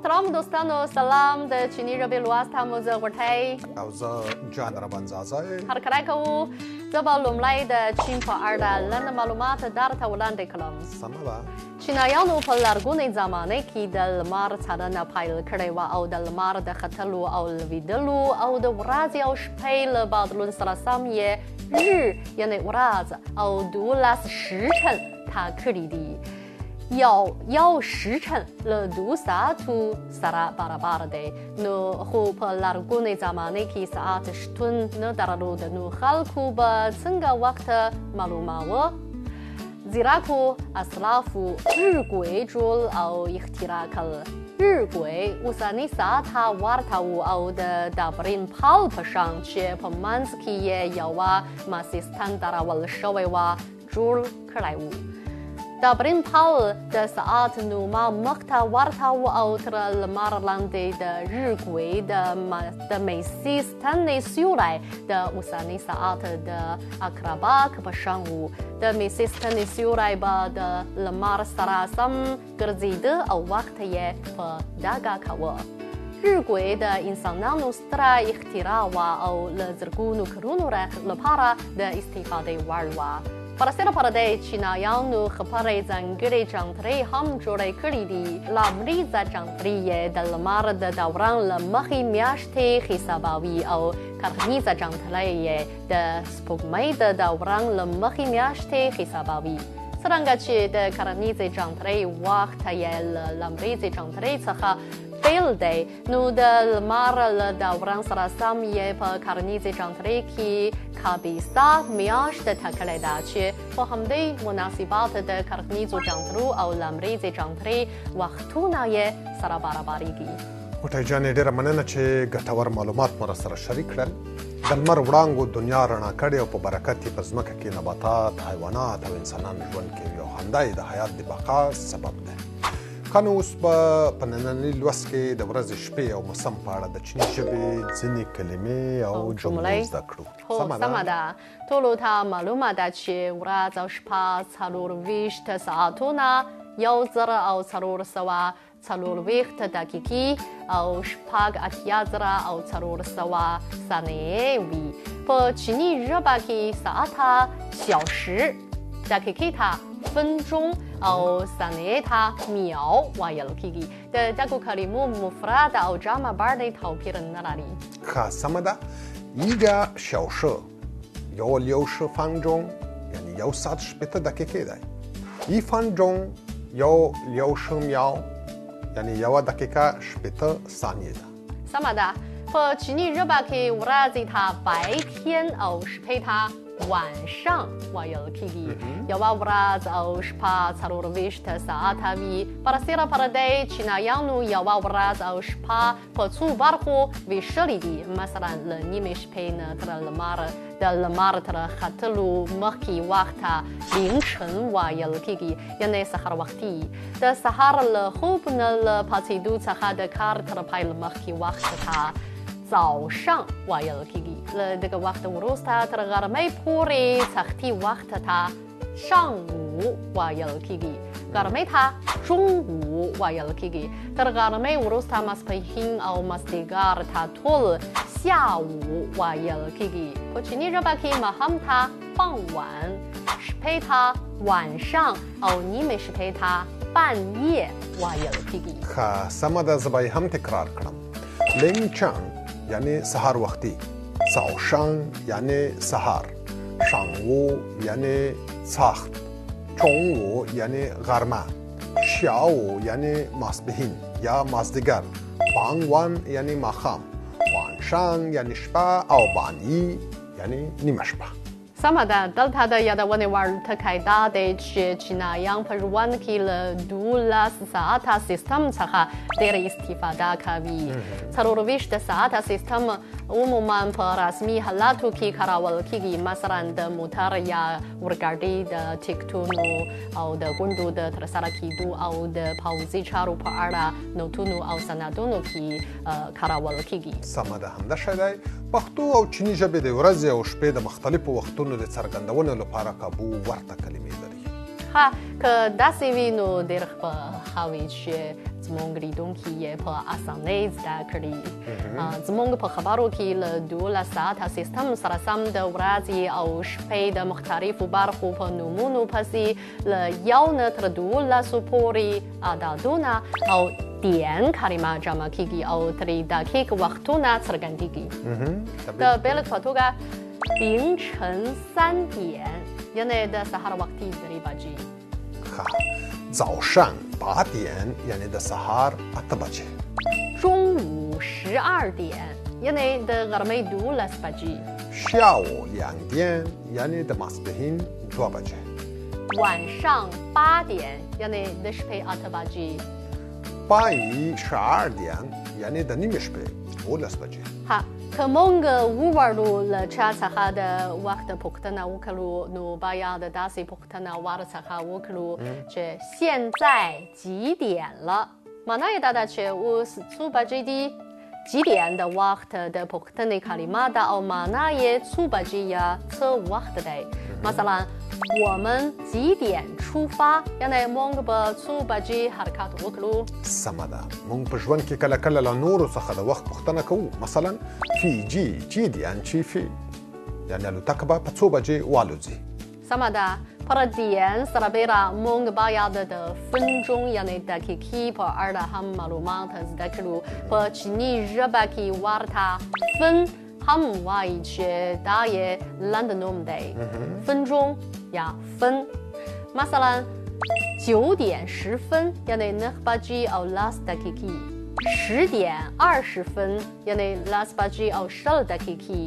محترم دوستانو سلام د چینی ژبې لوست هم زه غوټۍ او زه جان ربانزازی هرکلی کوو زه به لومړی د چین په اړه لنډ معلومات درته وړاندې کړم سمه ده چینایانو په لرغونې زمانه کې د لمر څارنه پیل کړې وه او د لمر د ختلو او لوېدلو او د ورځې او شپې له بدلون سره سم یې یعنې ورځ او 12 时辰 ټاکلي دي یو时辰له 2 ساعتو سره برابر دی نو خو په لرغونې زمانه کې ساعت شتون نه درلود نو خلکو به څنګه وخت معلوماوه زیراکو اسلافو 日晷 جوړ او اختراع کړل 日晷 اوسني ساعت ورته و او د ډبرین پل په شان چې په منځ کې یې یوه ماسیستان درول شوې وه جوړ کړی و ډبرین پل د ساعت نومه مخته ورته و او تر لمر لاندې د 日晷 د میسي ستنې سیوری د اوسني ساعت د اکراباک په شان و د میسي ستنې سیوری به د لمر سره سم ګرځېده او وخت یې په ډاګه کاوه 日晷 د انسانانو ستره اختراع وه او له زرګونو کلونو لپاره د استفادې وړ وه پرسته لپاره د چینایانو خپرې ځانګړې جانترې هم جوړې کړې دي لامریزه جانترې یې د لمر د دوران له مخې میاشتې حسابوي او کرنیزه جانترې یې د سپوږمۍ د دوران له مخې میاشتې حسابوي څرنګه چې د کرنیزې جانترې وخت یې له لامریزې جانترې څخه بیل دی نو د لمر له دوران سره سم یې په کرنیزې جانترې کې کابیستا میاشت ټاکلې ده چې په همدې مناسبات د کرنیزو جانترو او لمریزې جانترې وختونه یې سره برابریږي غوټۍ جانې ډېره مننه چې ګټور معلومات مو راسره شریک کړل د لمر وړانګو دنیا رڼا کړې او په برکت یې په ځمکه کې نباتات حیوانات او انسانان ژوند کوي او همدا یې د حیات د بقا سبب دی ښه نو اوس به په ننني لوست کې د ورځې شپې او موسم په اړه د چیني ژبې ځینې کلمې او جملې زده کړو هو سمه ده ټولو ته معلومه ده چې ورځ او شپه 24 ساعتونه 1440 دقیقې او شپږ اتیا زره او 400 ثانیې وي په چیني ژبه کې ساعت 小时 دقیقې ته 分钟 او ثانیې ته میاو ویل کېږي د دغو کلمو مفرد او جمع باندې توپیر نه لري ښه سمه ده 一小时 60分钟 یعنی 1 ساعت 80 دقیقې دی 1分钟 60秒 یعنی 1 دقیقه 80 ثانیې ده سمه ده په چیني ژبه کې ورځې ته 白天 او شپې ته 晚上ویل کېږي یوه ورځ او شپه 24 ساعته وي پرسته لپاره د چینایانو یوه ورځ او شپه په څو برخو ویشلې دي مثلا له نیمې شپې نه تر د لمر تر ختلو مخکې وخت ته لینچن ویل کېږي یعنې سهار وختي د سهار له خوب نه له پاڅېدو څخه د کار تر پیل مخکې وخت ته 早上ویل کېږي له دغه وخت وروسته تر غرمۍ پورې سختي وخت ته 上午ویل کېږي غرمۍ ته 中午ویل کېږي تر غرمۍ وروسته ماسپښین او مازدیګر ته ټول 下午ویل کېږي په چیني ژبه کې ماښام ته 傍晚 شپې ته 晚上 او نیمې شپې ته 半夜ویل کېږي ښه سمه ده زه به یې هم تکرار کړم لینچن یعنی سهار وقتی 早上 یعنی سهار 上午 یعنی ساخت 中午 یعنی غرمه 下午 یعنی ماسپښین یا مازدیګر 傍晚 یعنی ماښام 晚上 یعنی شپه او بانی یعنی نیمه شپه سمه ده دلته د یادونې وړ ټکی دا دی چې چینایان په ژوند کې له 12 ساعته سیستم څخه ډېره استفاده کوي 24 ساعته سیستم عموما په رسمي حالاتو کې کارول کېږي مثلا د موټر یا اورګاډي د ټکټونو او د غونډو د ترسره کېدو او د پوځي چارو په اړه نوټونو او سندونو کې کارول کېږي سمه ده همدا شی دی پښتو او چیني ژبې د ورځې او شپې د مختلفو وختونو د څرګندونې لپاره کابو ورته کلمې لري ښه که داسې وي نو ډېر ښه وي چې زمونږ لیدونکي یې په اسانۍ زده کړي زمونږ په خبرو کې له 12 ساعته سیستم سره سم د ورځې او شپې د مختلفو برخو په نومونو پسې له 1 نه تر 12 پورې عددونه او点کلمه جمع کیږي او ترې دقیق وختونه څرګندېږي د بېلګې په توګه 凌晨3点یعنې د سهار وختي 3 بجې早上8点یعنې د سهار 8 بجې 中午12点یعنې د غرمې 12 بجې 下午2点یعنې د ماسپښین 2 بجې晚上8点یعنې د شپې 8 بجې پای 12 点یعنې د نیمې شپې 12 بجې که موږ ووړو له چا څخه د وخت پوښتنه وکړو نو باید داسې پوښتنه ورڅخه وکړو چې 现在几点了 معنا یې دا ده چې اوس څو بجې دي 几点د وخت د پوښتنې کلمه ده او معنا یې څو بجې یا څه وخت دی مثلا我们几点出发یعنې موږ به څو بجې حرکت وکړو سمه ده موږ په ژوند کې کله کله له نورو څخه د وخت پوښتنه کوو مثلا فیجي几点起飞یعنې الوتکه به په څو بجې والوځي سمه ده پر点سربیره موږ باید د فنجون یعنې دقیقې په اړه هم معلومات زده کړو په چیني ژبه کې ورته فن هم وایي چې دا یې لنډ نوم دی فنجون یا فن مثلا 9点10分یعنې 9 بجې او 10 دقیقې 10点20分یعنې 10 بجې او 10 دقیقې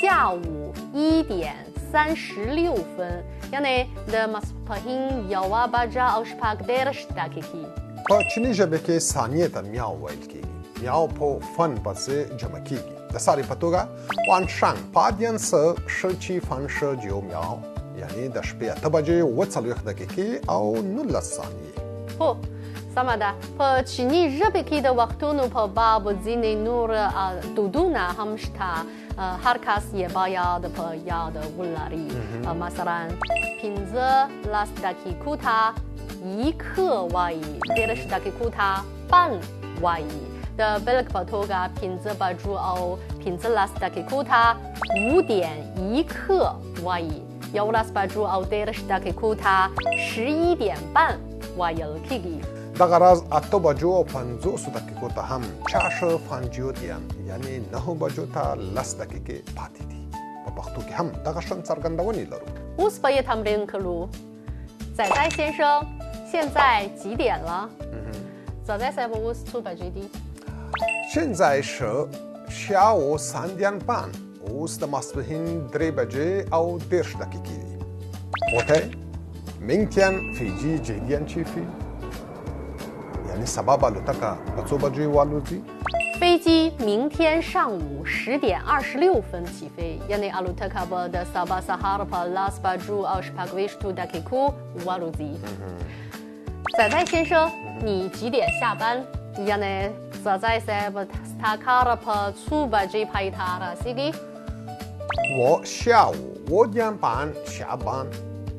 下午1点36分یعنې د ماسپښین 1 بجه او 10 دقیقې په چیني ژبه کې ثانیې ته میاو ویل کېږي میاو په فن پسې جمع کېږي د ساري په توګه 晚上8点17分19秒یعنې د شپې 8 بجې 40 دقیقې او 19 ثانیې هو سمه ده په چیني ژبه کې د وختونو په باب ځینې نور دودونه هم شته هر کس یې باید په یاد ولري مثلا 15 دقیقو ته 1刻وایي 30 دقیقو ته半وایي د بېلګې په توګه 15 بجو او 15 دقیقو ته 5点1刻وایي 11 بجو او 30 دقیقو ته 11点半وایل کېږي دغه راز 8 بجو او 50 دقیقو ته هم 50 点یعنې 9 بجو ته 10 دقیقې پاتې دي په پښتو کې هم دغه شان څرګندونې لرو اوس به یې تمرین کړو 仔仔先生现在几点了仔仔صاحب اوس څو بجې دي现在是下午3点半اوس د ماسپښین 3 بجې او 10 دقیقې دي اوته 明天飞机几点起飞یعنی سبا به الوتکه په څو بجې والوځي飞机明天上午10点26分起飞یعنی الوتکه به د سبا سهار په 10 بجو او 20 دقیقو والوځي仔仔先生你几点下班یعنی仔仔صاحب ستا کار په څو بجې پای ته رسیږي我下午5点半下班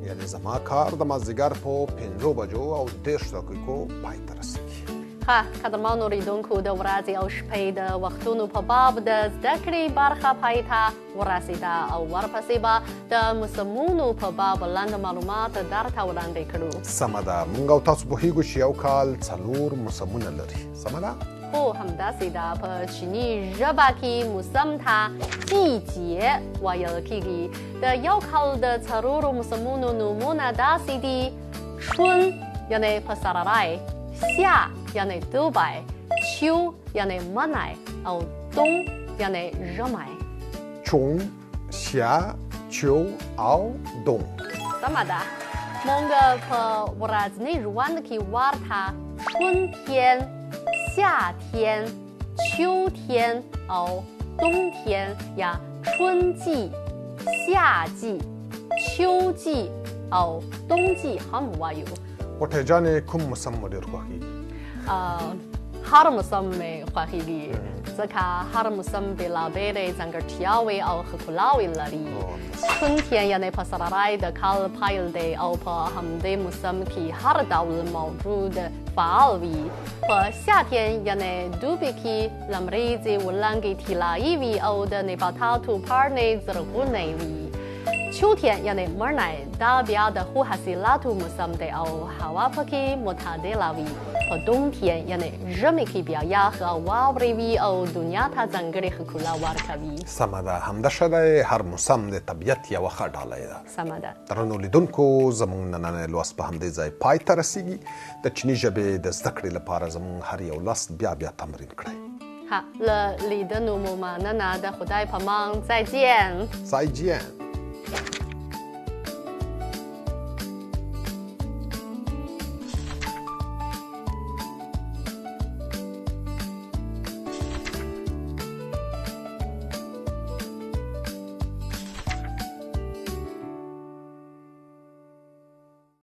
یعنی زما کار د مازدیګر په 5 بجو او 10 دقیقو پای ته رسیږي قدرمنو لیدونکو د ورځې او شپې د وختونو په باب د زده کړې برخه پای ته ورسېده او ورپسې به د موسمونو په باب لنډ معلومات درته وړاندې کړو سمه ده موږ او تاسو پوهیږو چې یو کال 4 موسمونه لري سمه ده هو همداسې ده په چیني ژبه کې موسم ته 季节ویل کېږي د یو کال د 4 موسمونو نومونه داسې دي春یعنې پسرلی夏یعنې دوبی秋یعنې منی او冬یعنې ژمی春夏秋او冬سمه ده موږ په ورځني ژوند کې ورته春天夏天秋天او冬天یا春季夏季秋季او冬季هم وایو وټه جانې کوم موسم مو ډېر خوښیږي هر موسم مې خوښیږي ځکه هر موسم بېلابېلې ځانګړتیاوې او ښکلاوې لري春天یعنې پسرلی د کال پیل دی او په همدې موسم کې هر ډول موجود بالوي和夏天يعني دوبكي لمريزي ولانجي تلايوي أو د نباتاتو بارني زرغونيوي秋天يعني مرناي دابيا د هو حسيلاتو مسامدي أو هوابكي متعدلاوي和冬天يعني جميكي بيا يا和واوريوي أو دنيا تا زنګري خکولا ورکوي سمدا همدا شده هر موسم د طبیعت یو ښه ډالۍ ده سمدا درنو لیدونکو زموږ نننی لوست په همدې ځای پای ته رسیږي د چیني ژبې د زده کړې لپاره زموږ هر یو لوست بیا تمرین کړئ له لیدنو مو مننه د خدای په امان再见再见